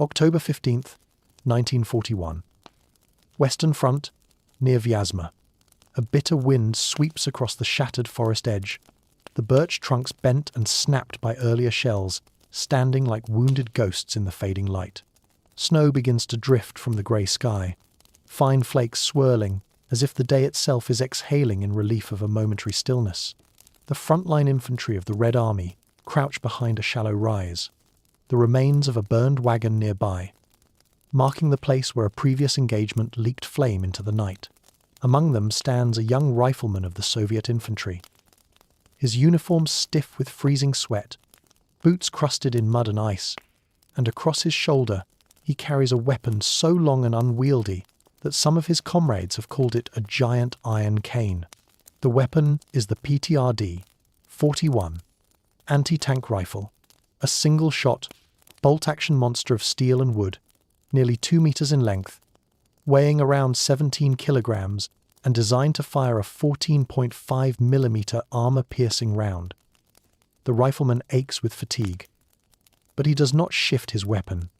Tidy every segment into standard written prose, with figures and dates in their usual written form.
October 15th, 1941. Western Front, near Vyazma. A bitter wind sweeps across the shattered forest edge, the birch trunks bent and snapped by earlier shells, standing like wounded ghosts in the fading light. Snow begins to drift from the grey sky, fine flakes swirling, as if the day itself is exhaling in relief of a momentary stillness. The frontline infantry of the Red Army crouch behind a shallow rise, the remains of a burned wagon nearby, marking the place where a previous engagement leaked flame into the night. Among them stands a young rifleman of the Soviet infantry, his uniform stiff with freezing sweat, boots crusted in mud and ice, and across his shoulder he carries a weapon so long and unwieldy that some of his comrades have called it a giant iron cane. The weapon is the PTRD 41 anti-tank rifle, a single-shot, bolt-action monster of steel and wood, nearly 2 meters in length, weighing around 17 kilograms and designed to fire a 14.5 millimeter armor-piercing round. The rifleman aches with fatigue, but he does not shift his weapon.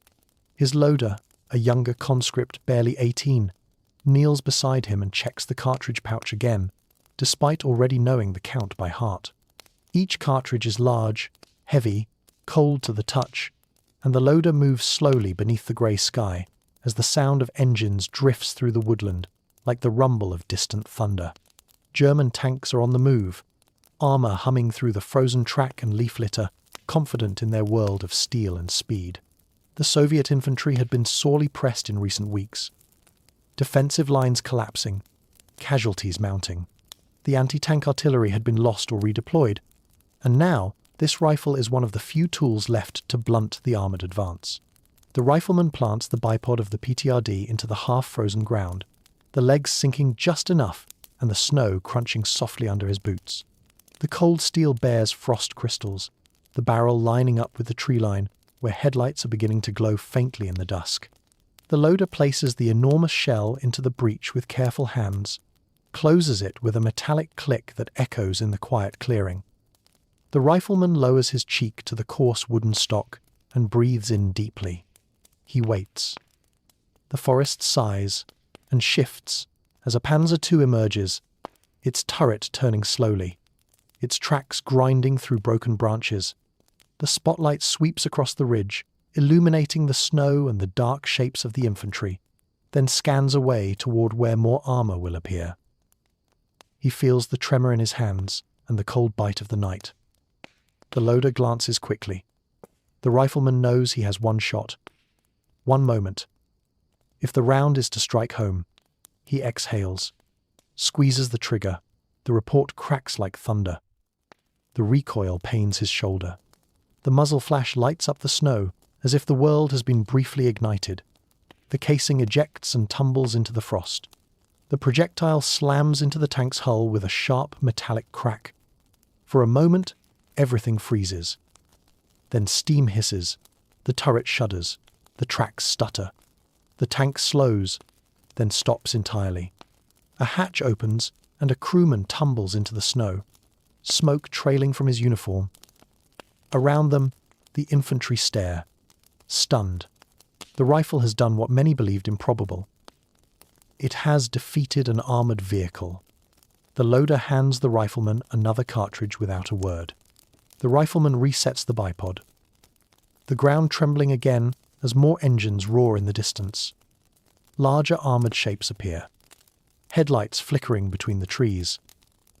His loader, a younger conscript barely 18, kneels beside him and checks the cartridge pouch again, despite already knowing the count by heart. Each cartridge is large, heavy, cold to the touch, and the loader moves slowly beneath the grey sky as the sound of engines drifts through the woodland like the rumble of distant thunder. German tanks are on the move, armour humming through the frozen track and leaf litter, confident in their world of steel and speed. The Soviet infantry had been sorely pressed in recent weeks. Defensive lines collapsing, casualties mounting. The anti-tank artillery had been lost or redeployed, and now this rifle is one of the few tools left to blunt the armoured advance. The rifleman plants the bipod of the PTRD into the half-frozen ground, the legs sinking just enough and the snow crunching softly under his boots. The cold steel bears frost crystals, the barrel lining up with the tree line where headlights are beginning to glow faintly in the dusk. The loader places the enormous shell into the breech with careful hands, closes it with a metallic click that echoes in the quiet clearing. The rifleman lowers his cheek to the coarse wooden stock and breathes in deeply. He waits. The forest sighs and shifts as a Panzer II emerges, its turret turning slowly, its tracks grinding through broken branches. The spotlight sweeps across the ridge, illuminating the snow and the dark shapes of the infantry, then scans away toward where more armour will appear. He feels the tremor in his hands and the cold bite of the night. The loader glances quickly. The rifleman knows he has one shot. One moment. If the round is to strike home, he exhales, squeezes the trigger. The report cracks like thunder. The recoil pains his shoulder. The muzzle flash lights up the snow as if the world has been briefly ignited. The casing ejects and tumbles into the frost. The projectile slams into the tank's hull with a sharp metallic crack. For a moment, everything freezes. Then steam hisses. The turret shudders. The tracks stutter. The tank slows, then stops entirely. A hatch opens and a crewman tumbles into the snow, smoke trailing from his uniform. Around them, the infantry stare, stunned. The rifle has done what many believed improbable. It has defeated an armoured vehicle. The loader hands the rifleman another cartridge without a word. The rifleman resets the bipod. The ground trembling again as more engines roar in the distance. Larger armoured shapes appear, headlights flickering between the trees.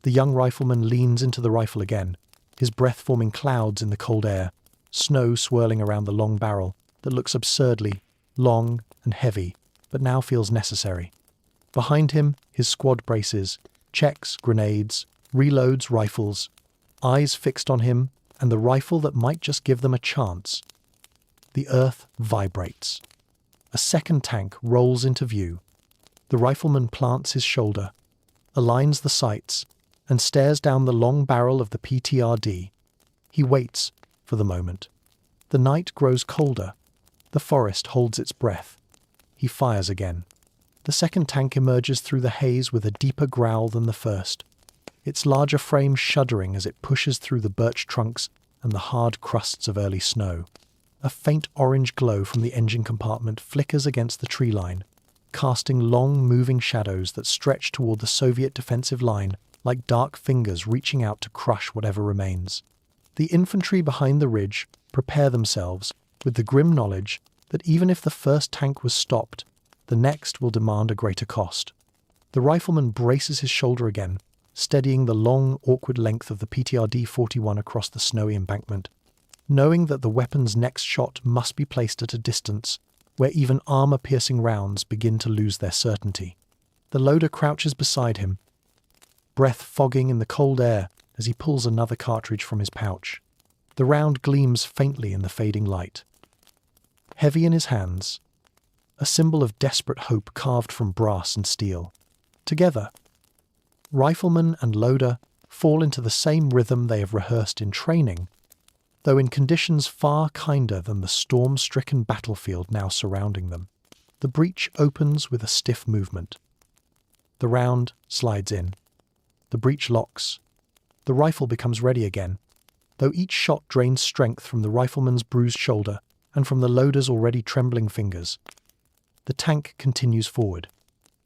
The young rifleman leans into the rifle again, his breath forming clouds in the cold air, snow swirling around the long barrel that looks absurdly long and heavy, but now feels necessary. Behind him, his squad braces, checks, grenades, reloads, rifles, eyes fixed on him and the rifle that might just give them a chance. The earth vibrates. A second tank rolls into view. The rifleman plants his shoulder, aligns the sights, and stares down the long barrel of the PTRD. He waits for the moment. The night grows colder. The forest holds its breath. He fires again. The second tank emerges through the haze with a deeper growl than the first, its larger frame shuddering as it pushes through the birch trunks and the hard crusts of early snow. A faint orange glow from the engine compartment flickers against the tree line, casting long, moving shadows that stretch toward the Soviet defensive line like dark fingers reaching out to crush whatever remains. The infantry behind the ridge prepare themselves with the grim knowledge that even if the first tank was stopped, the next will demand a greater cost. The rifleman braces his shoulder again, steadying the long, awkward length of the PTRD 41 across the snowy embankment, knowing that the weapon's next shot must be placed at a distance where even armor-piercing rounds begin to lose their certainty. The loader crouches beside him, breath fogging in the cold air as he pulls another cartridge from his pouch. The round gleams faintly in the fading light. Heavy in his hands, a symbol of desperate hope carved from brass and steel. Together, rifleman and loader fall into the same rhythm they have rehearsed in training, though in conditions far kinder than the storm-stricken battlefield now surrounding them. The breech opens with a stiff movement. The round slides in. The breech locks. The rifle becomes ready again, though each shot drains strength from the rifleman's bruised shoulder and from the loader's already trembling fingers. The tank continues forward.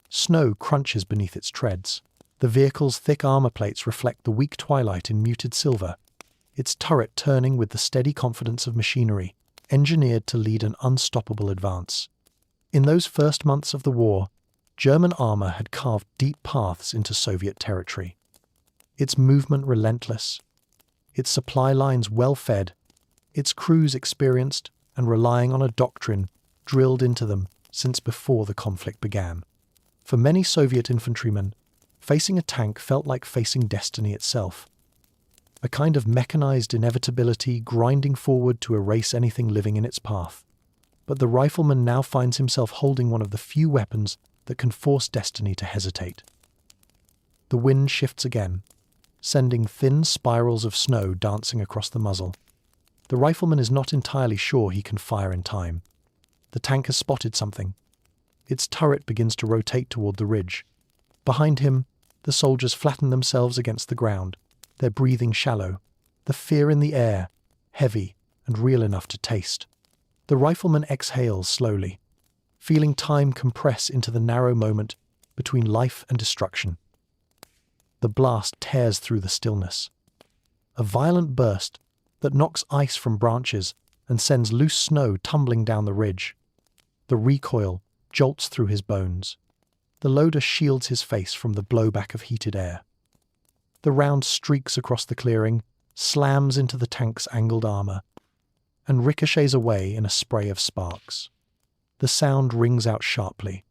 Snow crunches beneath its treads. The vehicle's thick armor plates reflect the weak twilight in muted silver, its turret turning with the steady confidence of machinery, engineered to lead an unstoppable advance. In those first months of the war, German armor had carved deep paths into Soviet territory. Its movement relentless, its supply lines well-fed, its crews experienced and relying on a doctrine drilled into them since before the conflict began. For many Soviet infantrymen, facing a tank felt like facing destiny itself, a kind of mechanized inevitability grinding forward to erase anything living in its path. But the rifleman now finds himself holding one of the few weapons that can force destiny to hesitate. The wind shifts again, sending thin spirals of snow dancing across the muzzle. The rifleman is not entirely sure he can fire in time. The tank has spotted something. Its turret begins to rotate toward the ridge. Behind him, the soldiers flatten themselves against the ground, their breathing shallow, the fear in the air, heavy and real enough to taste. The rifleman exhales slowly, feeling time compress into the narrow moment between life and destruction. The blast tears through the stillness. A violent burst that knocks ice from branches and sends loose snow tumbling down the ridge. The recoil jolts through his bones. The loader shields his face from the blowback of heated air. The round streaks across the clearing, slams into the tank's angled armor, and ricochets away in a spray of sparks. The sound rings out sharply,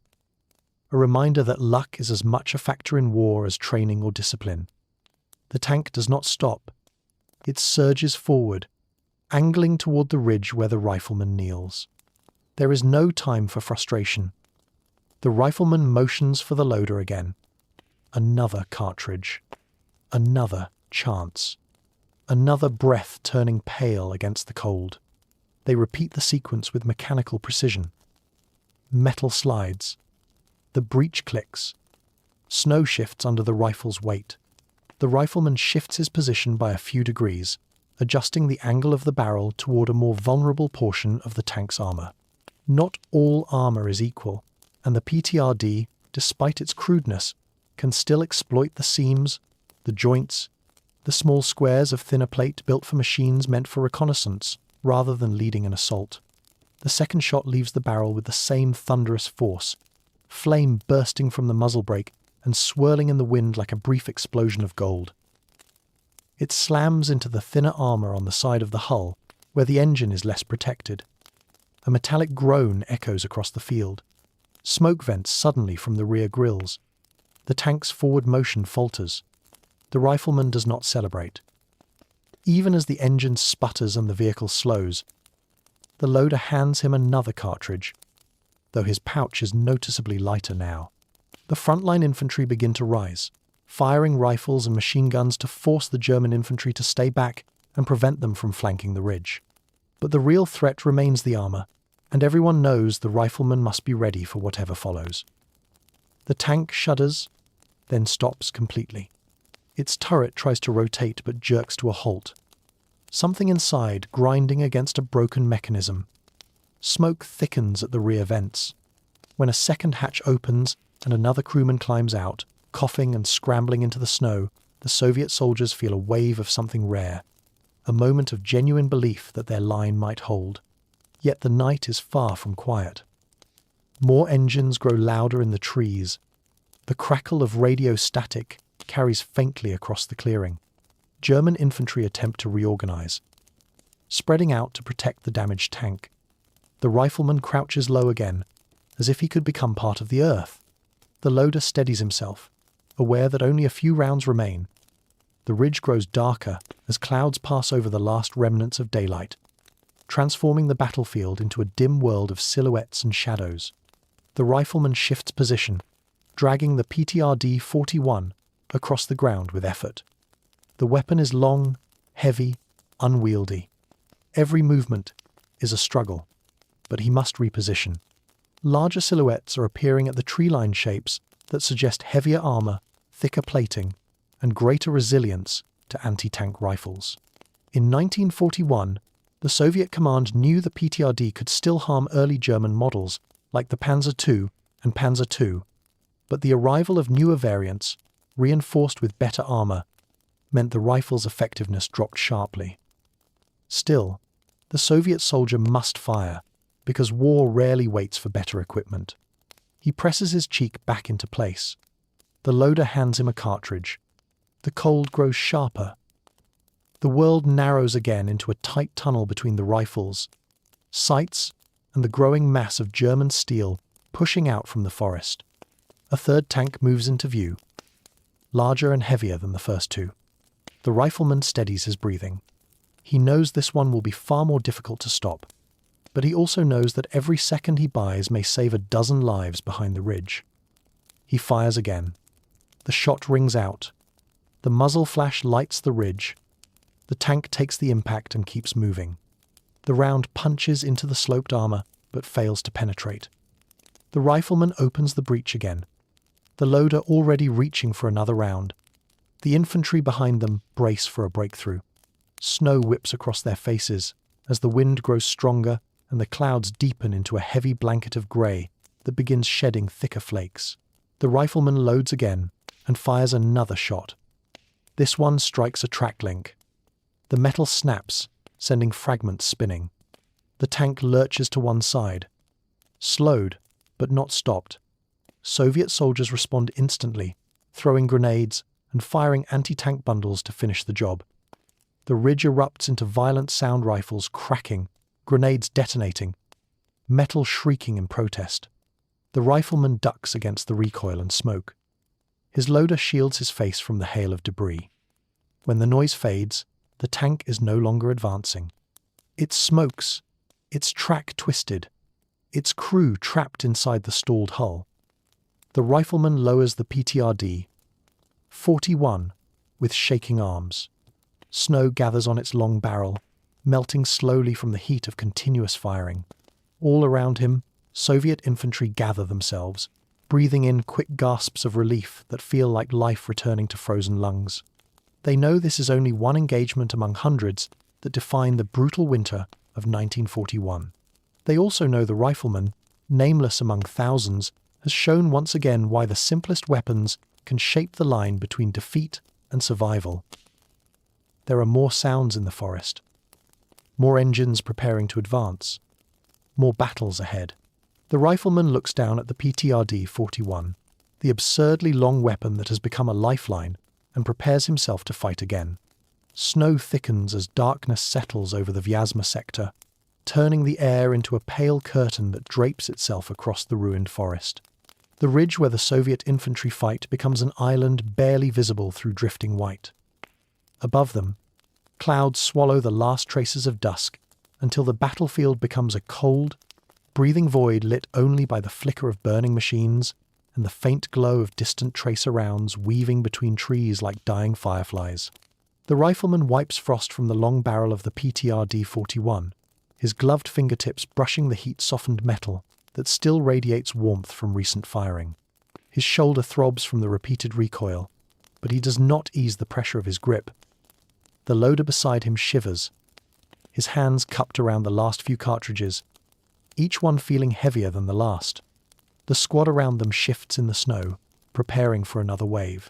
a reminder that luck is as much a factor in war as training or discipline. The tank does not stop. It surges forward, angling toward the ridge where the rifleman kneels. There is no time for frustration. The rifleman motions for the loader again. Another cartridge. Another chance. Another breath turning pale against the cold. They repeat the sequence with mechanical precision. Metal slides. The breech clicks. Snow shifts under the rifle's weight. The rifleman shifts his position by a few degrees, adjusting the angle of the barrel toward a more vulnerable portion of the tank's armor. Not all armor is equal, and the PTRD, despite its crudeness, can still exploit the seams, the joints, the small squares of thinner plate built for machines meant for reconnaissance rather than leading an assault. The second shot leaves the barrel with the same thunderous force, flame bursting from the muzzle brake and swirling in the wind like a brief explosion of gold. It slams into the thinner armor on the side of the hull, where the engine is less protected. A metallic groan echoes across the field. Smoke vents suddenly from the rear grills. The tank's forward motion falters. The rifleman does not celebrate. Even as the engine sputters and the vehicle slows, the loader hands him another cartridge, though his pouch is noticeably lighter now. The frontline infantry begin to rise, firing rifles and machine guns to force the German infantry to stay back and prevent them from flanking the ridge. But the real threat remains the armor, and everyone knows the rifleman must be ready for whatever follows. The tank shudders, then stops completely. Its turret tries to rotate but jerks to a halt. something inside grinding against a broken mechanism. Smoke thickens at the rear vents. When a second hatch opens and another crewman climbs out, coughing and scrambling into the snow, the Soviet soldiers feel a wave of something rare, a moment of genuine belief that their line might hold. Yet the night is far from quiet. More engines grow louder in the trees. The crackle of radio static carries faintly across the clearing. German infantry attempt to reorganize, spreading out to protect the damaged tank. The rifleman crouches low again, as if he could become part of the earth. The loader steadies himself, aware that only a few rounds remain. The ridge grows darker as clouds pass over the last remnants of daylight, transforming the battlefield into a dim world of silhouettes and shadows. The rifleman shifts position, dragging the PTRD 41 across the ground with effort. The weapon is long, heavy, unwieldy. Every movement is a struggle, but he must reposition. Larger silhouettes are appearing at the tree-line shapes that suggest heavier armor, thicker plating, and greater resilience to anti-tank rifles. In 1941, the Soviet command knew the PTRD could still harm early German models like the Panzer II and Panzer II, but the arrival of newer variants, reinforced with better armor, meant the rifle's effectiveness dropped sharply. Still, the Soviet soldier must fire, because war rarely waits for better equipment. He presses his cheek back into place. The loader hands him a cartridge. The cold grows sharper. The world narrows again into a tight tunnel between the rifles, sights, and the growing mass of German steel pushing out from the forest. A third tank moves into view, larger and heavier than the first two. The rifleman steadies his breathing. He knows this one will be far more difficult to stop, but he also knows that every second he buys may save a dozen lives behind the ridge. He fires again. The shot rings out. The muzzle flash lights the ridge. The tank takes the impact and keeps moving. The round punches into the sloped armor, but fails to penetrate. The rifleman opens the breach again, the loader already reaching for another round. The infantry behind them brace for a breakthrough. Snow whips across their faces as the wind grows stronger and the clouds deepen into a heavy blanket of grey that begins shedding thicker flakes. The rifleman loads again and fires another shot. This one strikes a track link. The metal snaps, sending fragments spinning. The tank lurches to one side. Slowed, but not stopped. Soviet soldiers respond instantly, throwing grenades and firing anti-tank bundles to finish the job. The ridge erupts into violent sound rifles cracking, grenades detonating, metal shrieking in protest. The rifleman ducks against the recoil and smoke. His loader shields his face from the hail of debris. When the noise fades, the tank is no longer advancing. It smokes, its track twisted, its crew trapped inside the stalled hull. The rifleman lowers the PTRD 41 with shaking arms. Snow gathers on its long barrel, melting slowly from the heat of continuous firing. All around him, Soviet infantry gather themselves, breathing in quick gasps of relief that feel like life returning to frozen lungs. They know this is only one engagement among hundreds that define the brutal winter of 1941. They also know the rifleman, nameless among thousands, has shown once again why the simplest weapons can shape the line between defeat and survival. There are more sounds in the forest, more engines preparing to advance, more battles ahead. The rifleman looks down at the PTRD 41, the absurdly long weapon that has become a lifeline, and prepares himself to fight again. Snow thickens as darkness settles over the Vyazma sector, turning the air into a pale curtain that drapes itself across the ruined forest. The ridge where the Soviet infantry fight becomes an island barely visible through drifting white. Above them, clouds swallow the last traces of dusk until the battlefield becomes a cold, breathing void lit only by the flicker of burning machines and the faint glow of distant tracer rounds weaving between trees like dying fireflies. The rifleman wipes frost from the long barrel of the PTRD 41, his gloved fingertips brushing the heat-softened metal that still radiates warmth from recent firing. His shoulder throbs from the repeated recoil, but he does not ease the pressure of his grip. The loader beside him shivers his hands cupped around the last few cartridges, each one feeling heavier than the last. The squad around them shifts in the snow, preparing for another wave.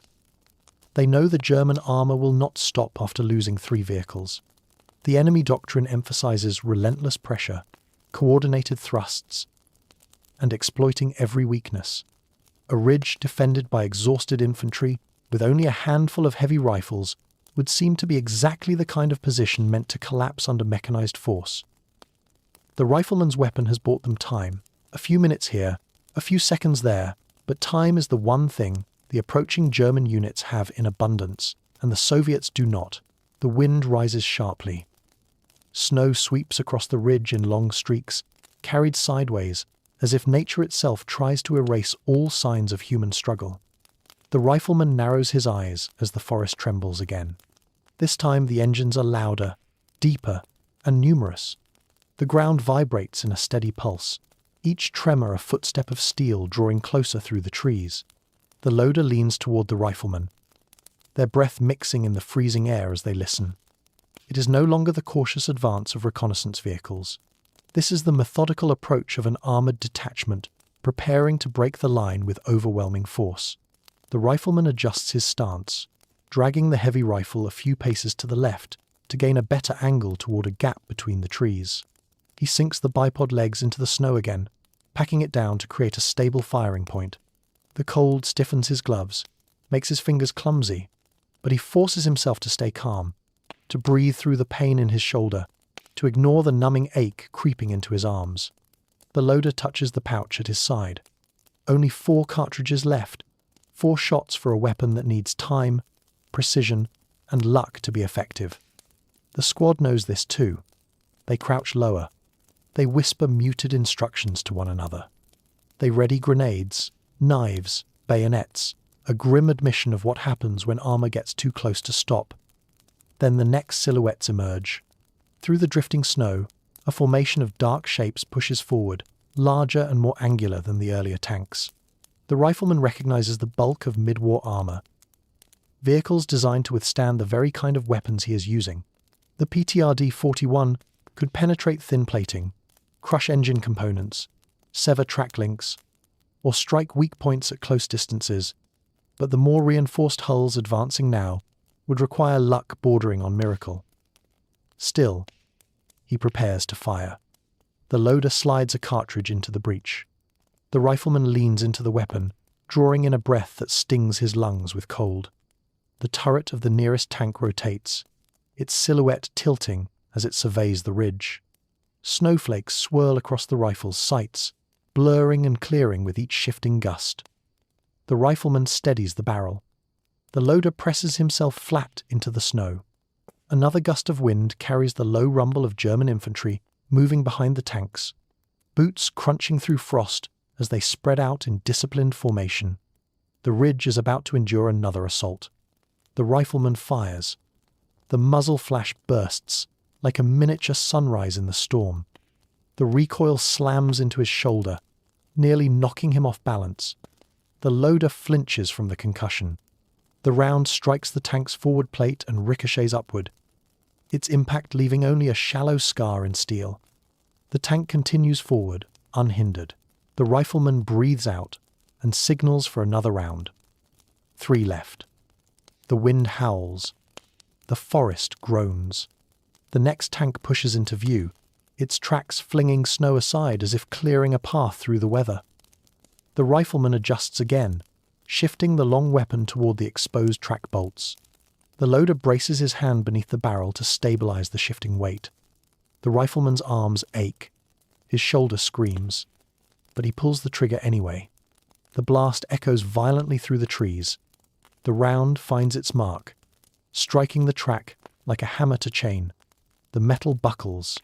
They know the German armour will not stop after losing 3 vehicles. The enemy doctrine emphasizes relentless pressure, coordinated thrusts, and exploiting every weakness. A ridge defended by exhausted infantry with only a handful of heavy rifles would seem to be exactly the kind of position meant to collapse under mechanized force. The rifleman's weapon has bought them time, a few minutes here, a few seconds there, but time is the one thing the approaching German units have in abundance, and the Soviets do not. The wind rises sharply. Snow sweeps across the ridge in long streaks, carried sideways, as if nature itself tries to erase all signs of human struggle. The rifleman narrows his eyes as the forest trembles again. This time the engines are louder, deeper, and numerous. The ground vibrates in a steady pulse, each tremor a footstep of steel drawing closer through the trees. The loader leans toward the rifleman, their breath mixing in the freezing air as they listen. It is no longer the cautious advance of reconnaissance vehicles. This is the methodical approach of an armored detachment, preparing to break the line with overwhelming force. The rifleman adjusts his stance, dragging the heavy rifle a few paces to the left to gain a better angle toward a gap between the trees. He sinks the bipod legs into the snow again, packing it down to create a stable firing point. The cold stiffens his gloves, makes his fingers clumsy, but he forces himself to stay calm, to breathe through the pain in his shoulder, to ignore the numbing ache creeping into his arms. The loader touches the pouch at his side. Only 4 cartridges left, 4 shots for a weapon that needs time, precision, and luck to be effective. The squad knows this too. They crouch lower. They whisper muted instructions to one another. They ready grenades, knives, bayonets, a grim admission of what happens when armor gets too close to stop. Then the next silhouettes emerge. Through the drifting snow, a formation of dark shapes pushes forward, larger and more angular than the earlier tanks. The rifleman recognizes the bulk of mid-war armor, vehicles designed to withstand the very kind of weapons he is using. The PTRD 41 could penetrate thin plating, crush engine components, sever track links, or strike weak points at close distances, but the more reinforced hulls advancing now would require luck bordering on miracle. Still, he prepares to fire. The loader slides a cartridge into the breech. The rifleman leans into the weapon, drawing in a breath that stings his lungs with cold. The turret of the nearest tank rotates, its silhouette tilting as it surveys the ridge. Snowflakes swirl across the rifle's sights, blurring and clearing with each shifting gust. The rifleman steadies the barrel. The loader presses himself flat into the snow. Another gust of wind carries the low rumble of German infantry moving behind the tanks, boots crunching through frost as they spread out in disciplined formation. The ridge is about to endure another assault. The rifleman fires. The muzzle flash bursts, like a miniature sunrise in the storm. The recoil slams into his shoulder, nearly knocking him off balance. The loader flinches from the concussion. The round strikes the tank's forward plate and ricochets upward, its impact leaving only a shallow scar in steel. The tank continues forward, unhindered. The rifleman breathes out and signals for another round. 3 left. The wind howls. The forest groans. The next tank pushes into view, its tracks flinging snow aside as if clearing a path through the weather. The rifleman adjusts again, shifting the long weapon toward the exposed track bolts. The loader braces his hand beneath the barrel to stabilize the shifting weight. The rifleman's arms ache. His shoulder screams. But he pulls the trigger anyway. The blast echoes violently through the trees. The round finds its mark, striking the track like a hammer to chain. The metal buckles.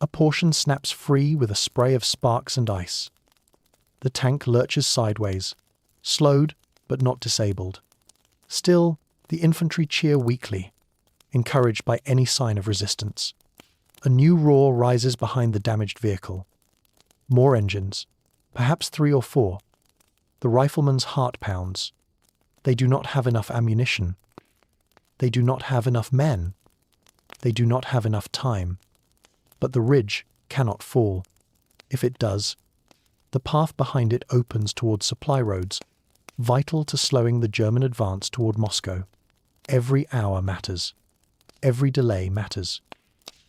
A portion snaps free with a spray of sparks and ice. The tank lurches sideways, slowed but not disabled. Still, the infantry cheer weakly, encouraged by any sign of resistance. A new roar rises behind the damaged vehicle. More engines, perhaps 3 or 4. The rifleman's heart pounds. They do not have enough ammunition. They do not have enough men. They do not have enough time. But the ridge cannot fall. If it does, the path behind it opens towards supply roads, vital to slowing the German advance toward Moscow. Every hour matters. Every delay matters.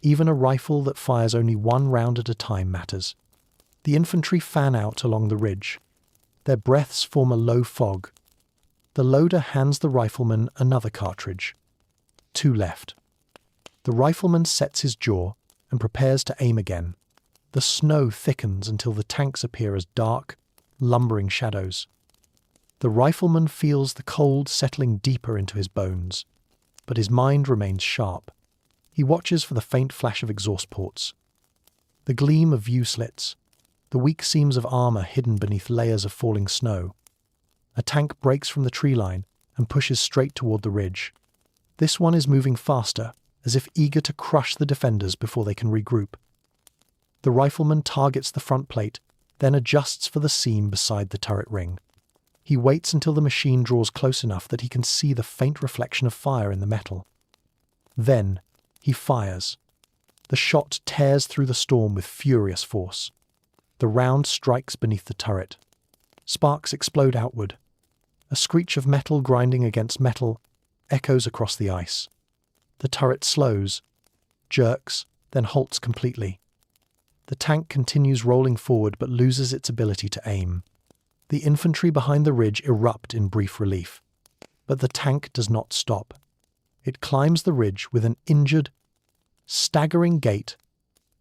Even a rifle that fires only one round at a time matters. The infantry fan out along the ridge. Their breaths form a low fog. The loader hands the rifleman another cartridge. 2 left. The rifleman sets his jaw and prepares to aim again. The snow thickens until the tanks appear as dark, lumbering shadows. The rifleman feels the cold settling deeper into his bones, but his mind remains sharp. He watches for the faint flash of exhaust ports, the gleam of view slits, the weak seams of armour hidden beneath layers of falling snow. A tank breaks from the tree line and pushes straight toward the ridge. This one is moving faster, as if eager to crush the defenders before they can regroup. The rifleman targets the front plate, then adjusts for the seam beside the turret ring. He waits until the machine draws close enough that he can see the faint reflection of fire in the metal. Then he fires. The shot tears through the storm with furious force. The round strikes beneath the turret. Sparks explode outward. A screech of metal grinding against metal echoes across the ice. The turret slows, jerks, then halts completely. The tank continues rolling forward but loses its ability to aim. The infantry behind the ridge erupt in brief relief. But the tank does not stop. It climbs the ridge with an injured, staggering gait,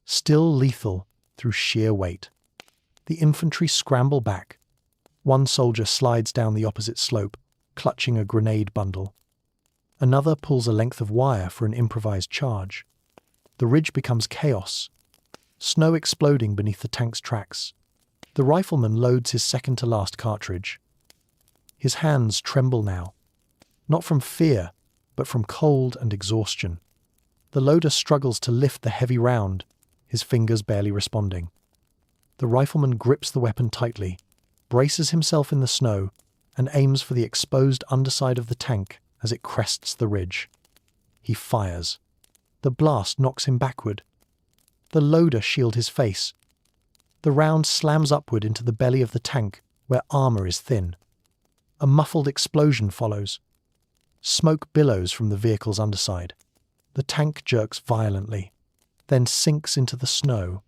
still lethal through sheer weight. The infantry scramble back. One soldier slides down the opposite slope, clutching a grenade bundle. Another pulls a length of wire for an improvised charge. The ridge becomes chaos, snow exploding beneath the tank's tracks. The rifleman loads his second-to-last cartridge. His hands tremble now, not from fear, but from cold and exhaustion. The loader struggles to lift the heavy round, his fingers barely responding. The rifleman grips the weapon tightly, braces himself in the snow, and aims for the exposed underside of the tank as it crests the ridge. He fires. The blast knocks him backward. The loader shields his face. The round slams upward into the belly of the tank, where armour is thin. A muffled explosion follows. Smoke billows from the vehicle's underside. The tank jerks violently, then sinks into the snow.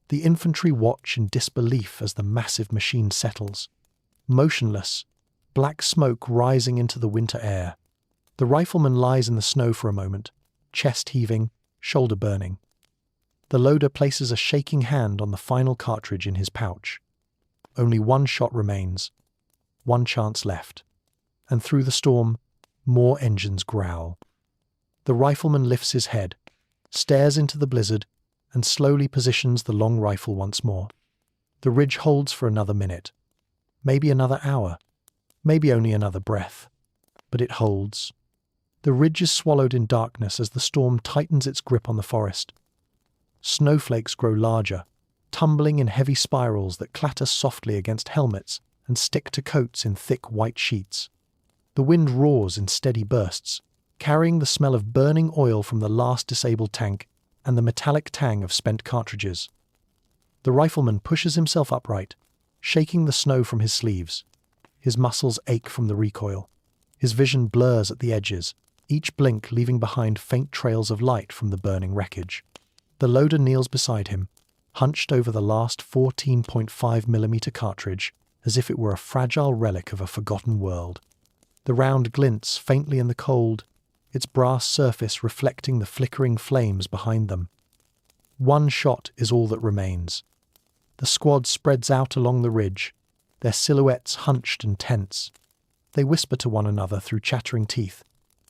The infantry watch in disbelief as the massive machine settles. Motionless, black smoke rising into the winter air. The rifleman lies in the snow for a moment, chest heaving, shoulder burning. The loader places a shaking hand on the final cartridge in his pouch. Only one shot remains, one chance left. And through the storm, more engines growl. The rifleman lifts his head, stares into the blizzard, and slowly positions the long rifle once more. The ridge holds for another minute, maybe another hour, maybe only another breath. But it holds. The ridge is swallowed in darkness as the storm tightens its grip on the forest. Snowflakes grow larger, tumbling in heavy spirals that clatter softly against helmets and stick to coats in thick white sheets. The wind roars in steady bursts, carrying the smell of burning oil from the last disabled tank and the metallic tang of spent cartridges. The rifleman pushes himself upright, shaking the snow from his sleeves. His muscles ache from the recoil. His vision blurs at the edges, each blink leaving behind faint trails of light from the burning wreckage. The loader kneels beside him, hunched over the last 14.5mm cartridge, as if it were a fragile relic of a forgotten world. The round glints faintly in the cold, its brass surface reflecting the flickering flames behind them. One shot is all that remains. The squad spreads out along the ridge, their silhouettes hunched and tense. They whisper to one another through chattering teeth,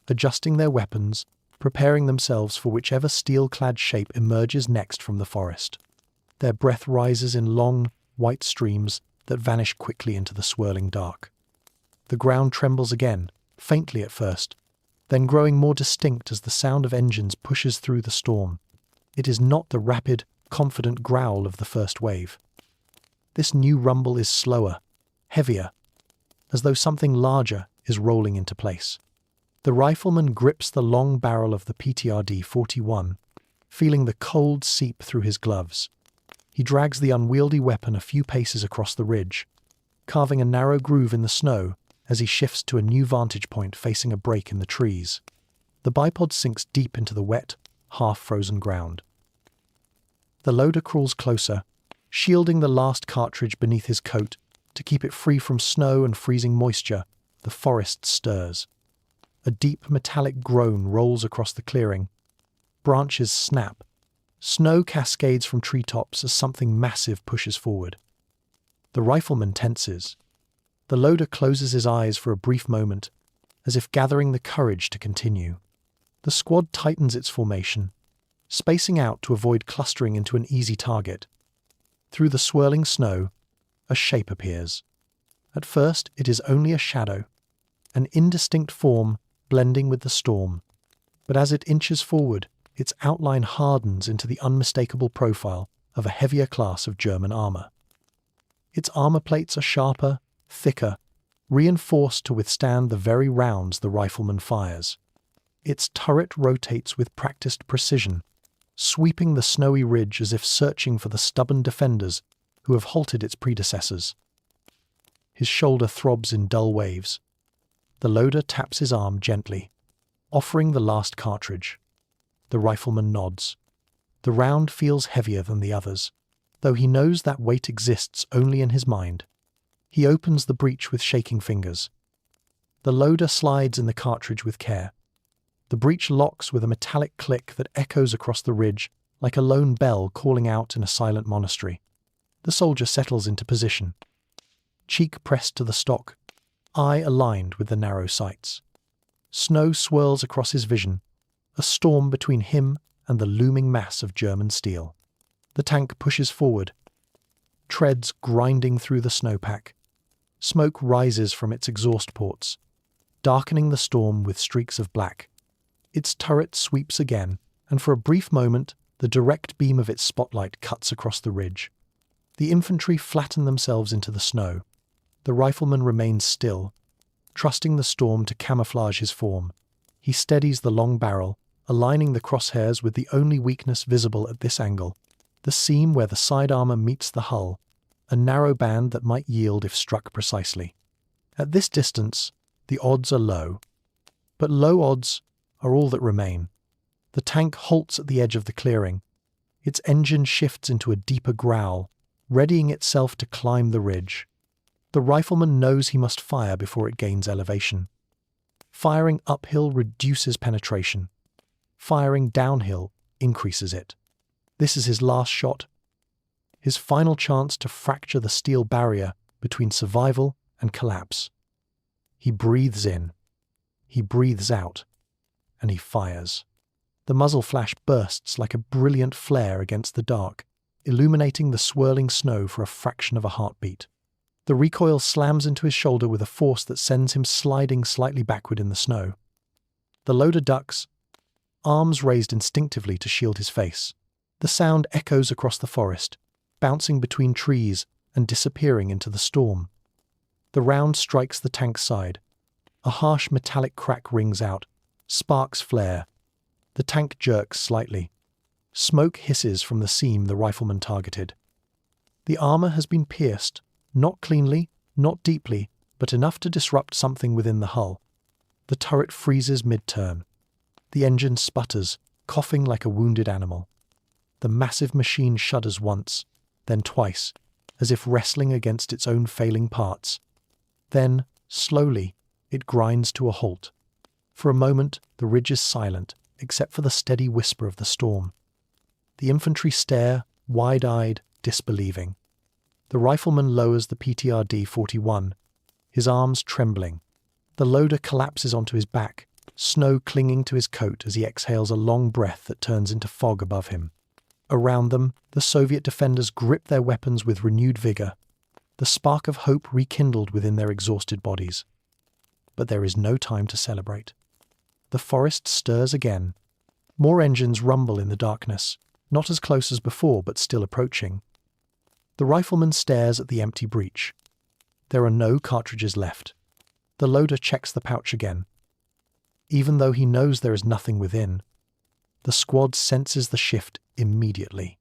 adjusting their weapons, preparing themselves for whichever steel-clad shape emerges next from the forest. Their breath rises in long, white streams that vanish quickly into the swirling dark. The ground trembles again, faintly at first, then growing more distinct as the sound of engines pushes through the storm. It is not the rapid, confident growl of the first wave. This new rumble is slower, heavier, as though something larger is rolling into place. The rifleman grips the long barrel of the PTRD-41, feeling the cold seep through his gloves. He drags the unwieldy weapon a few paces across the ridge, carving a narrow groove in the snow as he shifts to a new vantage point facing a break in the trees. The bipod sinks deep into the wet, half-frozen ground. The loader crawls closer, shielding the last cartridge beneath his coat to keep it free from snow and freezing moisture. The forest stirs. A deep metallic groan rolls across the clearing. Branches snap. Snow cascades from treetops as something massive pushes forward. The rifleman tenses. The loader closes his eyes for a brief moment, as if gathering the courage to continue. The squad tightens its formation, spacing out to avoid clustering into an easy target. Through the swirling snow, a shape appears. At first, it is only a shadow, an indistinct form blending with the storm. But as it inches forward, its outline hardens into the unmistakable profile of a heavier class of German armor. Its armor plates are sharper, thicker, reinforced to withstand the very rounds the rifleman fires. Its turret rotates with practiced precision, sweeping the snowy ridge as if searching for the stubborn defenders who have halted its predecessors. His shoulder throbs in dull waves. The loader taps his arm gently, offering the last cartridge. The rifleman nods. The round feels heavier than the others, though he knows that weight exists only in his mind. He opens the breech with shaking fingers. The loader slides in the cartridge with care. The breech locks with a metallic click that echoes across the ridge like a lone bell calling out in a silent monastery. The soldier settles into position, cheek pressed to the stock, eye aligned with the narrow sights. Snow swirls across his vision, a storm between him and the looming mass of German steel. The tank pushes forward, treads grinding through the snowpack. Smoke rises from its exhaust ports, darkening the storm with streaks of black. Its turret sweeps again, and for a brief moment, the direct beam of its spotlight cuts across the ridge. The infantry flatten themselves into the snow. The rifleman remains still, trusting the storm to camouflage his form. He steadies the long barrel, aligning the crosshairs with the only weakness visible at this angle, the seam where the side armor meets the hull, a narrow band that might yield if struck precisely. At this distance, the odds are low. But low odds are all that remain. The tank halts at the edge of the clearing. Its engine shifts into a deeper growl, readying itself to climb the ridge. The rifleman knows he must fire before it gains elevation. Firing uphill reduces penetration. Firing downhill increases it. This is his last shot, his final chance to fracture the steel barrier between survival and collapse. He breathes in, he breathes out, and he fires. The muzzle flash bursts like a brilliant flare against the dark, illuminating the swirling snow for a fraction of a heartbeat. The recoil slams into his shoulder with a force that sends him sliding slightly backward in the snow. The loader ducks, arms raised instinctively to shield his face. The sound echoes across the forest, bouncing between trees and disappearing into the storm. The round strikes the tank's side. A harsh metallic crack rings out. Sparks flare. The tank jerks slightly. Smoke hisses from the seam the rifleman targeted. The armor has been pierced, not cleanly, not deeply, but enough to disrupt something within the hull. The turret freezes mid-turn. The engine sputters, coughing like a wounded animal. The massive machine shudders once, then twice, as if wrestling against its own failing parts. Then, slowly, it grinds to a halt. For a moment, the ridge is silent, except for the steady whisper of the storm. The infantry stare, wide-eyed, disbelieving. The rifleman lowers the PTRD-41, his arms trembling. The loader collapses onto his back, snow clinging to his coat as he exhales a long breath that turns into fog above him. Around them, the Soviet defenders grip their weapons with renewed vigor, the spark of hope rekindled within their exhausted bodies. But there is no time to celebrate. The forest stirs again. More engines rumble in the darkness, not as close as before, but still approaching. The rifleman stares at the empty breech. There are no cartridges left. The loader checks the pouch again. even though he knows there is nothing within. The squad senses the shift immediately.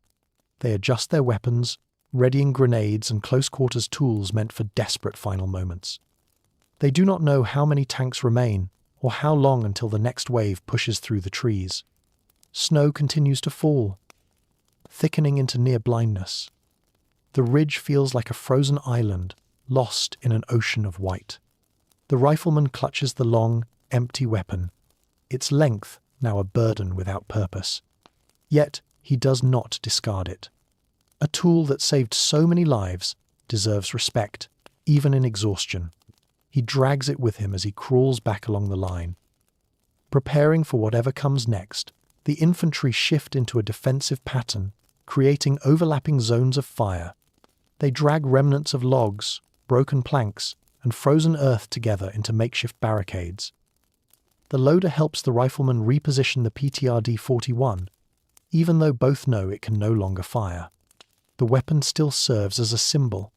They adjust their weapons, readying grenades and close-quarters tools meant for desperate final moments. They do not know how many tanks remain or how long until the next wave pushes through the trees. Snow continues to fall, thickening into near blindness. The ridge feels like a frozen island, lost in an ocean of white. The rifleman clutches the long, empty weapon, its length now a burden without purpose. Yet he does not discard it. A tool that saved so many lives deserves respect, even in exhaustion. He drags it with him as he crawls back along the line. Preparing for whatever comes next, the infantry shift into a defensive pattern, creating overlapping zones of fire. They drag remnants of logs, broken planks, and frozen earth together into makeshift barricades. The loader helps the rifleman reposition the PTRD-41, even though both know it can no longer fire. The weapon still serves as a symbol,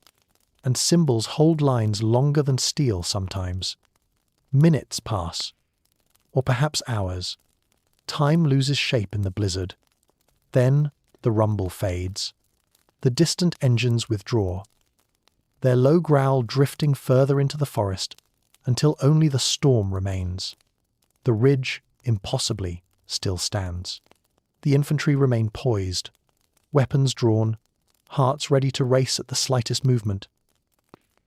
and symbols hold lines longer than steel sometimes. Minutes pass, or perhaps hours. Time loses shape in the blizzard. Then the rumble fades. The distant engines withdraw, their low growl drifting further into the forest until only the storm remains. The ridge, impossibly, still stands. The infantry remain poised, weapons drawn, hearts ready to race at the slightest movement.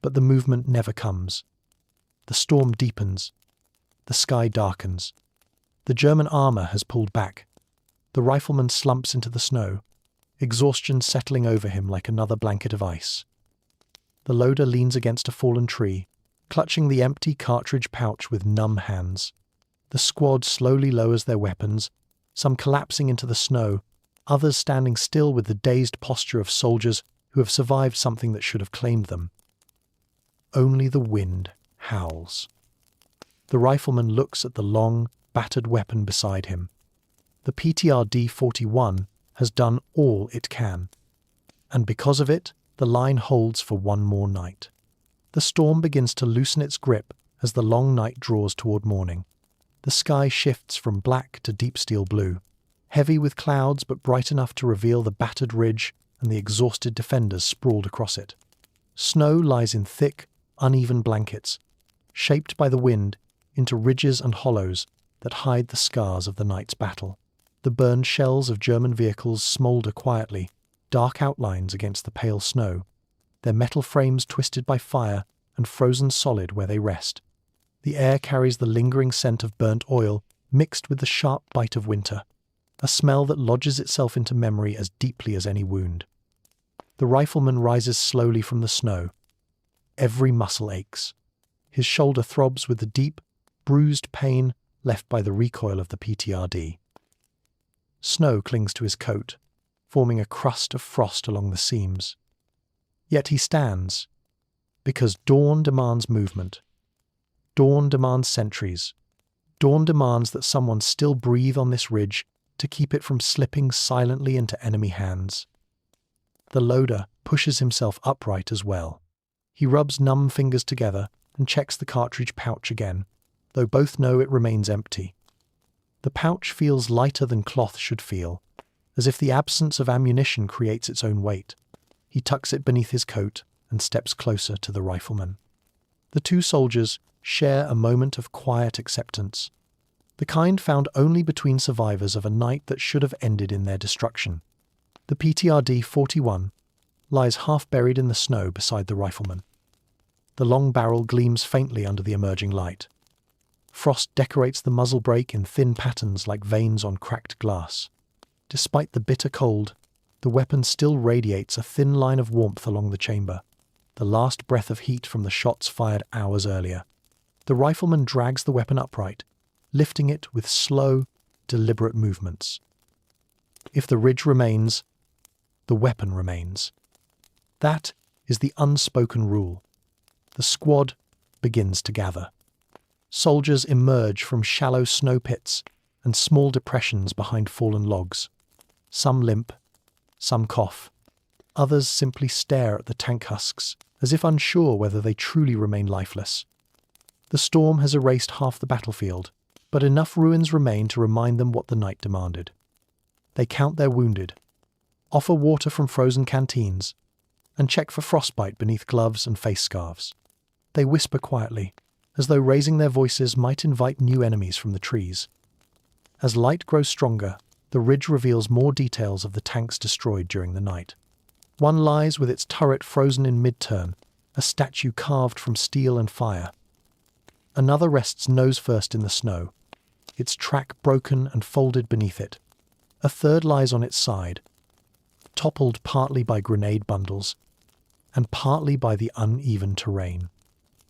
But the movement never comes. The storm deepens. The sky darkens. The German armour has pulled back. The rifleman slumps into the snow, exhaustion settling over him like another blanket of ice. The loader leans against a fallen tree, clutching the empty cartridge pouch with numb hands. The squad slowly lowers their weapons, some collapsing into the snow, others standing still with the dazed posture of soldiers who have survived something that should have claimed them. Only the wind howls. The rifleman looks at the long, battered weapon beside him. The PTRD-41 has done all it can, and because of it, the line holds for one more night. The storm begins to loosen its grip as the long night draws toward morning. The sky shifts from black to deep steel blue, heavy with clouds but bright enough to reveal the battered ridge and the exhausted defenders sprawled across it. Snow lies in thick, uneven blankets, shaped by the wind into ridges and hollows that hide the scars of the night's battle. The burned shells of German vehicles smoulder quietly, dark outlines against the pale snow, their metal frames twisted by fire and frozen solid where they rest. The air carries the lingering scent of burnt oil mixed with the sharp bite of winter, a smell that lodges itself into memory as deeply as any wound. The rifleman rises slowly from the snow. Every muscle aches. His shoulder throbs with the deep, bruised pain left by the recoil of the PTRD. Snow clings to his coat, forming a crust of frost along the seams. Yet he stands, because dawn demands movement. Dawn demands sentries. Dawn demands that someone still breathe on this ridge to keep it from slipping silently into enemy hands. The loader pushes himself upright as well. He rubs numb fingers together and checks the cartridge pouch again, though both know it remains empty. The pouch feels lighter than cloth should feel, as if the absence of ammunition creates its own weight. He tucks it beneath his coat and steps closer to the rifleman. The two soldiers share a moment of quiet acceptance, the kind found only between survivors of a night that should have ended in their destruction. The PTRD-41 lies half buried in the snow beside the rifleman. The long barrel gleams faintly under the emerging light. Frost decorates the muzzle brake in thin patterns like veins on cracked glass. Despite the bitter cold, the weapon still radiates a thin line of warmth along the chamber, the last breath of heat from the shots fired hours earlier. The rifleman drags the weapon upright, lifting it with slow, deliberate movements. If the ridge remains, the weapon remains. That is the unspoken rule. The squad begins to gather. Soldiers emerge from shallow snow pits and small depressions behind fallen logs. Some limp, some cough. Others simply stare at the tank husks, as if unsure whether they truly remain lifeless. The storm has erased half the battlefield, but enough ruins remain to remind them what the night demanded. They count their wounded, offer water from frozen canteens, and check for frostbite beneath gloves and face scarves. They whisper quietly, as though raising their voices might invite new enemies from the trees. As light grows stronger, the ridge reveals more details of the tanks destroyed during the night. One lies with its turret frozen in mid-turn, a statue carved from steel and fire. Another rests nose first in the snow, its track broken and folded beneath it. A third lies on its side, toppled partly by grenade bundles and partly by the uneven terrain.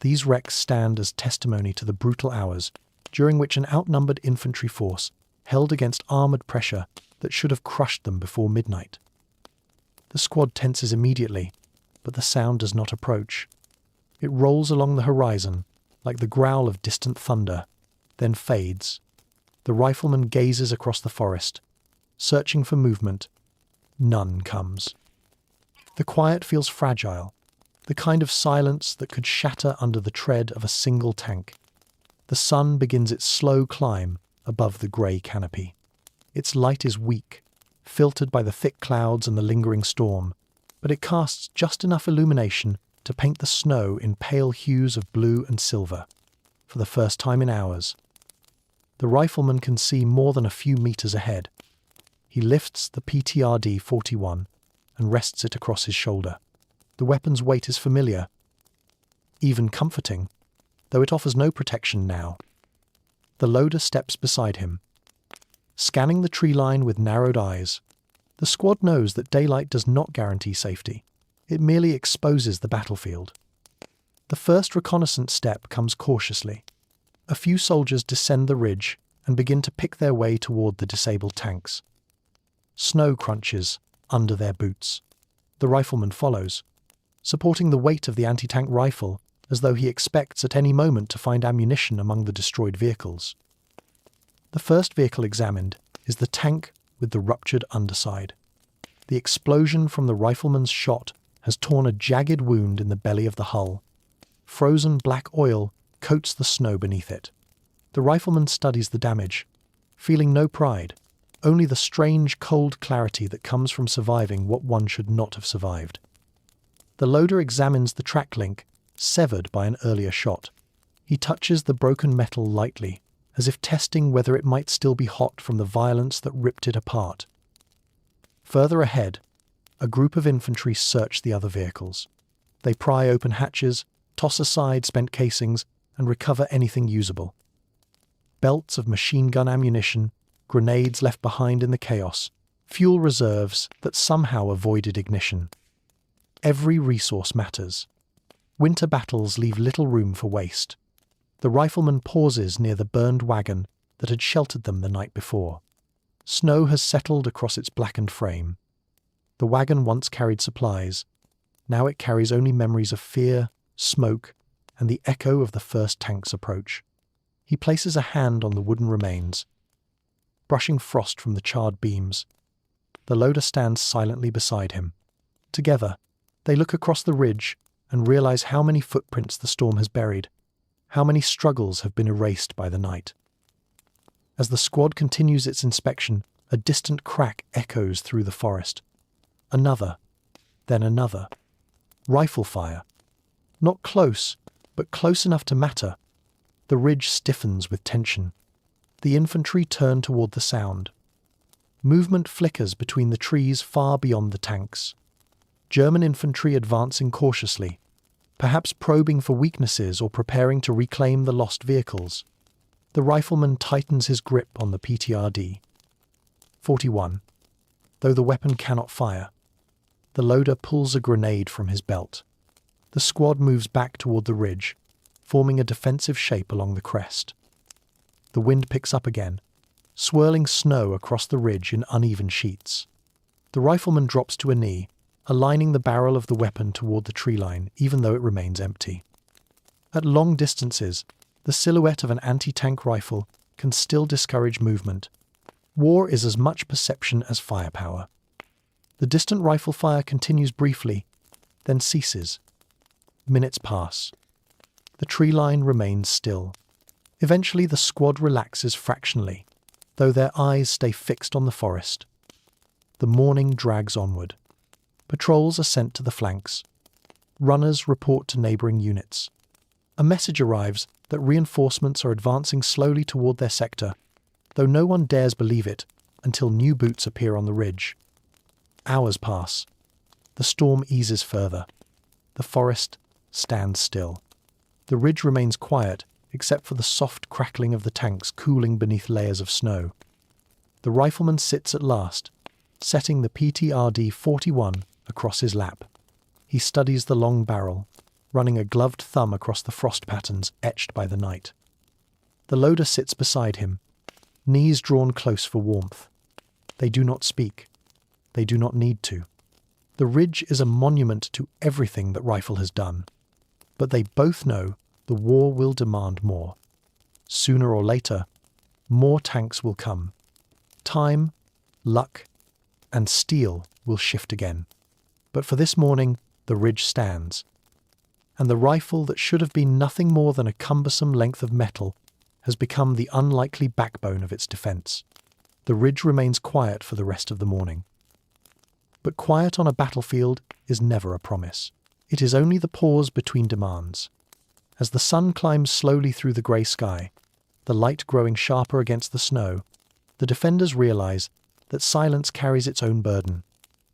These wrecks stand as testimony to the brutal hours during which an outnumbered infantry force held against armoured pressure that should have crushed them before midnight. The squad tenses immediately, but the sound does not approach. It rolls along the horizon like the growl of distant thunder, then fades. The rifleman gazes across the forest, searching for movement. None comes. The quiet feels fragile, the kind of silence that could shatter under the tread of a single tank. The sun begins its slow climb above the grey canopy. Its light is weak, filtered by the thick clouds and the lingering storm, but it casts just enough illumination to paint the snow in pale hues of blue and silver. For the first time in hours, the rifleman can see more than a few meters ahead. He lifts the PTRD 41 and rests it across his shoulder. The weapon's weight is familiar, even comforting, though it offers no protection now. The loader steps beside him, scanning the tree line with narrowed eyes. The squad knows that daylight does not guarantee safety. It merely exposes the battlefield. The first reconnaissance step comes cautiously. A few soldiers descend the ridge and begin to pick their way toward the disabled tanks. Snow crunches under their boots. The rifleman follows, supporting the weight of the anti-tank rifle as though he expects at any moment to find ammunition among the destroyed vehicles. The first vehicle examined is the tank with the ruptured underside. The explosion from the rifleman's shot has torn a jagged wound in the belly of the hull. Frozen black oil coats the snow beneath it. The rifleman studies the damage, feeling no pride, only the strange cold clarity that comes from surviving what one should not have survived. The loader examines the track link, severed by an earlier shot. He touches the broken metal lightly, as if testing whether it might still be hot from the violence that ripped it apart. Further ahead, a group of infantry search the other vehicles. They pry open hatches, toss aside spent casings, and recover anything usable. Belts of machine gun ammunition, grenades left behind in the chaos, fuel reserves that somehow avoided ignition. Every resource matters. Winter battles leave little room for waste. The rifleman pauses near the burned wagon that had sheltered them the night before. Snow has settled across its blackened frame. The wagon once carried supplies. Now it carries only memories of fear, smoke, and the echo of the first tank's approach. He places a hand on the wooden remains, brushing frost from the charred beams. The loader stands silently beside him. Together, they look across the ridge and realize how many footprints the storm has buried, how many struggles have been erased by the night. As the squad continues its inspection, a distant crack echoes through the forest. Another, then another. Rifle fire. Not close, but close enough to matter. The ridge stiffens with tension. The infantry turn toward the sound. Movement flickers between the trees far beyond the tanks. German infantry advancing cautiously, perhaps probing for weaknesses or preparing to reclaim the lost vehicles. The rifleman tightens his grip on the PTRD 41, though the weapon cannot fire. The loader pulls a grenade from his belt. The squad moves back toward the ridge, forming a defensive shape along the crest. The wind picks up again, swirling snow across the ridge in uneven sheets. The rifleman drops to a knee, aligning the barrel of the weapon toward the tree line, even though it remains empty. At long distances, the silhouette of an anti-tank rifle can still discourage movement. War is as much perception as firepower. The distant rifle fire continues briefly, then ceases. Minutes pass. The tree line remains still. Eventually the squad relaxes fractionally, though their eyes stay fixed on the forest. The morning drags onward. Patrols are sent to the flanks. Runners report to neighbouring units. A message arrives that reinforcements are advancing slowly toward their sector, though no one dares believe it until new boots appear on the ridge. Hours pass. The storm eases further. The forest stands still. The ridge remains quiet, except for the soft crackling of the tanks cooling beneath layers of snow. The rifleman sits at last, setting the PTRD 41 across his lap. He studies the long barrel, running a gloved thumb across the frost patterns etched by the night. The loader sits beside him, knees drawn close for warmth. They do not speak. They do not need to. The ridge is a monument to everything that rifle has done. But they both know the war will demand more. Sooner or later, more tanks will come. Time, luck, and steel will shift again. But for this morning, the ridge stands. And the rifle that should have been nothing more than a cumbersome length of metal has become the unlikely backbone of its defence. The ridge remains quiet for the rest of the morning. But quiet on a battlefield is never a promise. It is only the pause between demands. As the sun climbs slowly through the grey sky, the light growing sharper against the snow, the defenders realise that silence carries its own burden.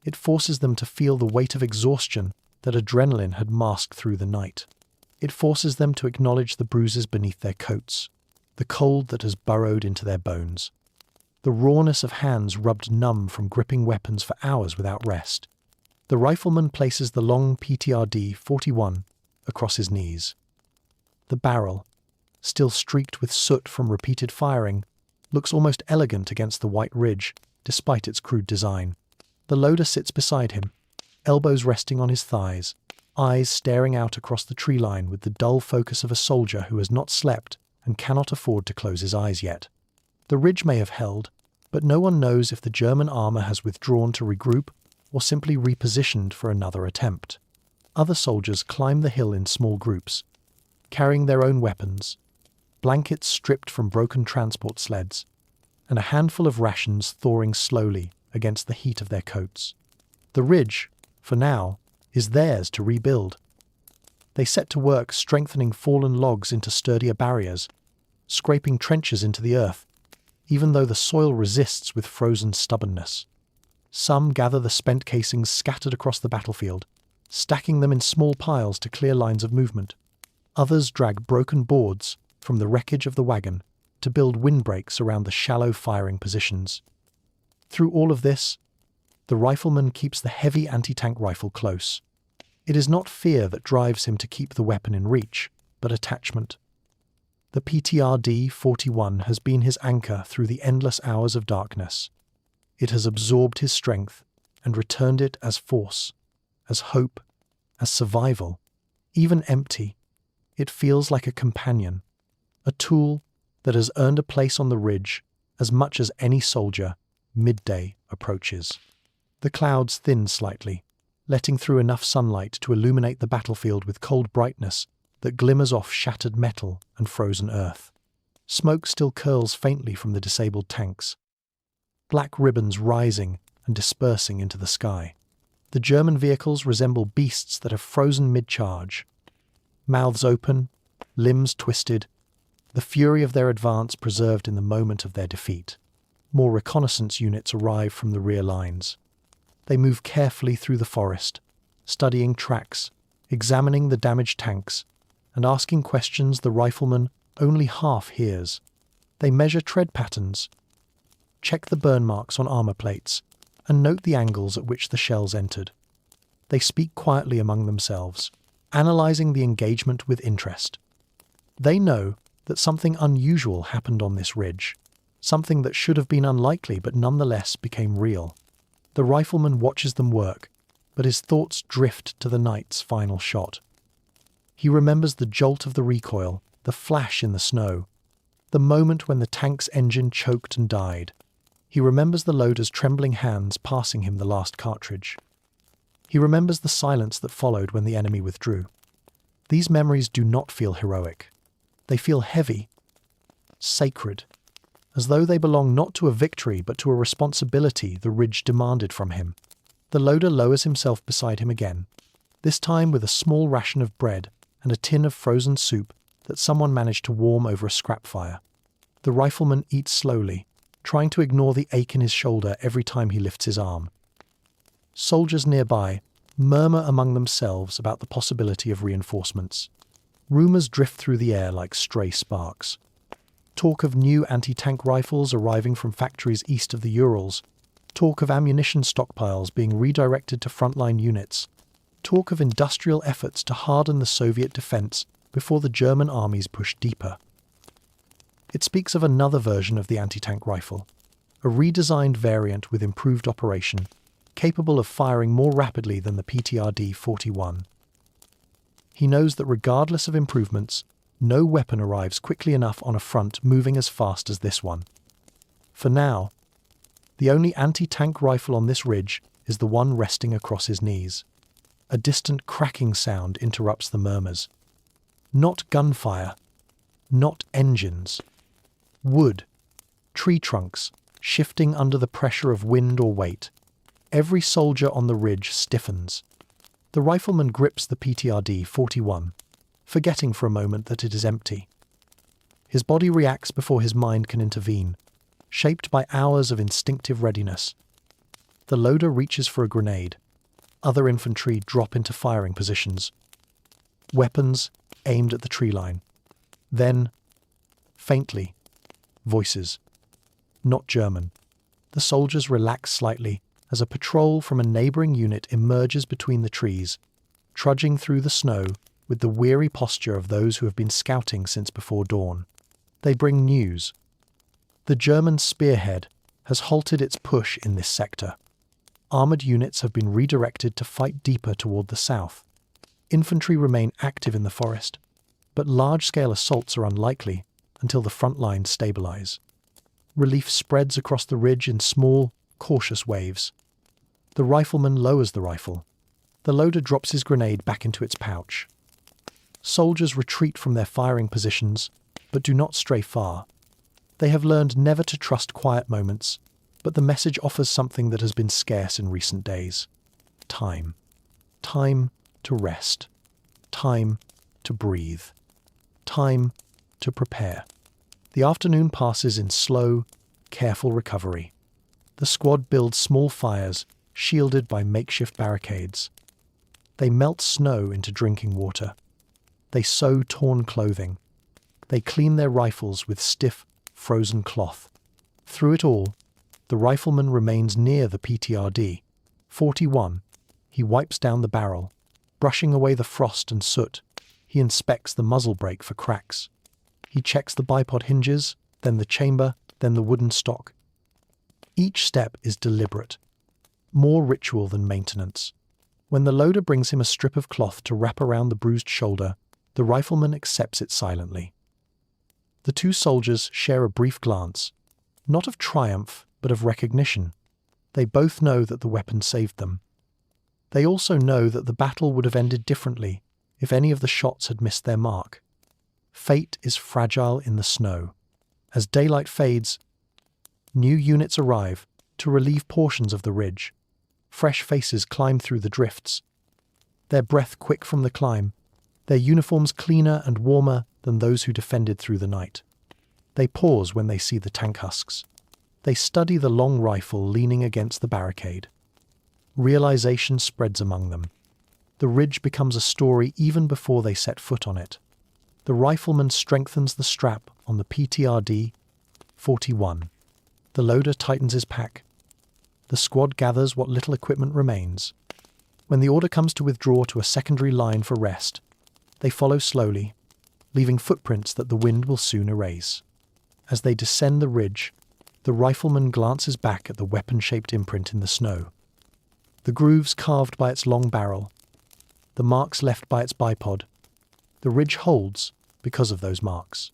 It forces them to feel the weight of exhaustion that adrenaline had masked through the night. It forces them to acknowledge the bruises beneath their coats, the cold that has burrowed into their bones, the rawness of hands rubbed numb from gripping weapons for hours without rest. The rifleman places the long PTRD 41 across his knees. The barrel, still streaked with soot from repeated firing, looks almost elegant against the white ridge, despite its crude design. The loader sits beside him, elbows resting on his thighs, eyes staring out across the tree line with the dull focus of a soldier who has not slept and cannot afford to close his eyes yet. The ridge may have held, but no one knows if the German armour has withdrawn to regroup or simply repositioned for another attempt. Other soldiers climb the hill in small groups, carrying their own weapons, blankets stripped from broken transport sleds, and a handful of rations thawing slowly against the heat of their coats. The ridge, for now, is theirs to rebuild. They set to work strengthening fallen logs into sturdier barriers, scraping trenches into the earth, even though the soil resists with frozen stubbornness. Some gather the spent casings scattered across the battlefield, stacking them in small piles to clear lines of movement. Others drag broken boards from the wreckage of the wagon to build windbreaks around the shallow firing positions. Through all of this, the rifleman keeps the heavy anti-tank rifle close. It is not fear that drives him to keep the weapon in reach, but attachment. The PTRD 41 has been his anchor through the endless hours of darkness. It has absorbed his strength and returned it as force, as hope, as survival. Even empty, it feels like a companion, a tool that has earned a place on the ridge as much as any soldier midday approaches. The clouds thin slightly, letting through enough sunlight to illuminate the battlefield with cold brightness that glimmers off shattered metal and frozen earth. Smoke still curls faintly from the disabled tanks, black ribbons rising and dispersing into the sky. The German vehicles resemble beasts that have frozen mid-charge. Mouths open, limbs twisted, the fury of their advance preserved in the moment of their defeat. More reconnaissance units arrive from the rear lines. They move carefully through the forest, studying tracks, examining the damaged tanks, and asking questions the rifleman only half hears. They measure tread patterns, check the burn marks on armour plates, and note the angles at which the shells entered. They speak quietly among themselves, analysing the engagement with interest. They know that something unusual happened on this ridge, something that should have been unlikely but nonetheless became real. The rifleman watches them work, but his thoughts drift to the night's final shot. He remembers the jolt of the recoil, the flash in the snow, the moment when the tank's engine choked and died. He remembers the loader's trembling hands passing him the last cartridge. He remembers the silence that followed when the enemy withdrew. These memories do not feel heroic. They feel heavy, sacred, as though they belong not to a victory but to a responsibility the ridge demanded from him. The loader lowers himself beside him again, this time with a small ration of bread and a tin of frozen soup that someone managed to warm over a scrap fire. The rifleman eats slowly, trying to ignore the ache in his shoulder every time he lifts his arm. Soldiers nearby murmur among themselves about the possibility of reinforcements. Rumors drift through the air like stray sparks. Talk of new anti-tank rifles arriving from factories east of the Urals. Talk of ammunition stockpiles being redirected to frontline units. Talk of industrial efforts to harden the Soviet defense before the German armies push deeper. It speaks of another version of the anti-tank rifle, a redesigned variant with improved operation, capable of firing more rapidly than the PTRD 41. He knows that regardless of improvements, no weapon arrives quickly enough on a front moving as fast as this one. For now, the only anti-tank rifle on this ridge is the one resting across his knees. A distant cracking sound interrupts the murmurs. Not gunfire, not engines. Wood, tree trunks, shifting under the pressure of wind or weight. Every soldier on the ridge stiffens. The rifleman grips the PTRD 41, forgetting for a moment that it is empty. His body reacts before his mind can intervene, shaped by hours of instinctive readiness. The loader reaches for a grenade. Other infantry drop into firing positions. Weapons aimed at the tree line. Then, faintly, voices. Not German. The soldiers relax slightly as a patrol from a neighbouring unit emerges between the trees, trudging through the snow with the weary posture of those who have been scouting since before dawn. They bring news. The German spearhead has halted its push in this sector. Armoured units have been redirected to fight deeper toward the south. Infantry remain active in the forest, but large-scale assaults are unlikely until the front lines stabilise. Relief spreads across the ridge in small, cautious waves. The rifleman lowers the rifle. The loader drops his grenade back into its pouch. Soldiers retreat from their firing positions, but do not stray far. They have learned never to trust quiet moments, but the message offers something that has been scarce in recent days. Time. Time to rest. Time to breathe. Time to prepare. The afternoon passes in slow, careful recovery. The squad builds small fires, shielded by makeshift barricades. They melt snow into drinking water. They sew torn clothing. They clean their rifles with stiff, frozen cloth. Through it all, the rifleman remains near the PTRD 41. He wipes down the barrel, brushing away the frost and soot. He inspects the muzzle brake for cracks. He checks the bipod hinges, then the chamber, then the wooden stock. Each step is deliberate, more ritual than maintenance. When the loader brings him a strip of cloth to wrap around the bruised shoulder, the rifleman accepts it silently. The two soldiers share a brief glance, not of triumph, but of recognition. They both know that the weapon saved them. They also know that the battle would have ended differently if any of the shots had missed their mark. Fate is fragile in the snow. As daylight fades, new units arrive to relieve portions of the ridge. Fresh faces climb through the drifts, their breath quick from the climb, their uniforms cleaner and warmer than those who defended through the night. They pause when they see the tank husks. They study the long rifle leaning against the barricade. Realization spreads among them. The ridge becomes a story even before they set foot on it. The rifleman strengthens the strap on the PTRD 41. The loader tightens his pack. The squad gathers what little equipment remains. When the order comes to withdraw to a secondary line for rest, they follow slowly, leaving footprints that the wind will soon erase. As they descend the ridge, the rifleman glances back at the weapon-shaped imprint in the snow. The grooves carved by its long barrel, the marks left by its bipod. The ridge holds because of those marks.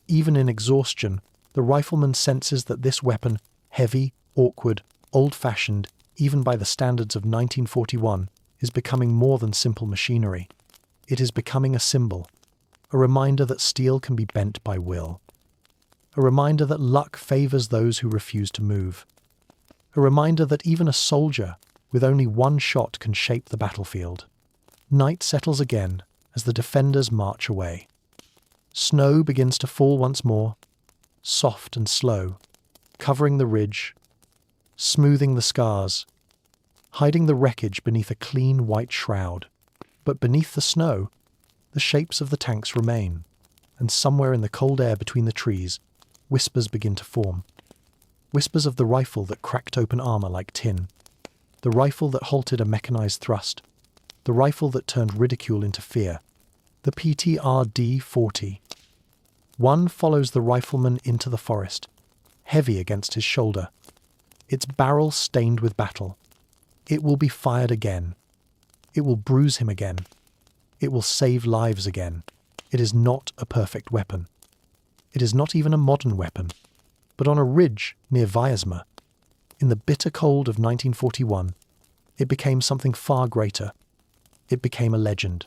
Even in exhaustion, the rifleman senses that this weapon, heavy, awkward, old-fashioned, even by the standards of 1941, is becoming more than simple machinery. It is becoming a symbol, a reminder that steel can be bent by will. A reminder that luck favors those who refuse to move. A reminder that even a soldier with only one shot can shape the battlefield. Night settles again as the defenders march away. Snow begins to fall once more, soft and slow, covering the ridge, smoothing the scars, hiding the wreckage beneath a clean white shroud. But beneath the snow, the shapes of the tanks remain, and somewhere in the cold air between the trees, whispers begin to form. Whispers of the rifle that cracked open armor like tin, the rifle that halted a mechanized thrust, the rifle that turned ridicule into fear, the PTRD 40. One follows the rifleman into the forest, heavy against his shoulder, its barrel stained with battle. It will be fired again. It will bruise him again. It will save lives again. It is not a perfect weapon. It is not even a modern weapon. But on a ridge near Vyazma, in the bitter cold of 1941, it became something far greater. It became a legend.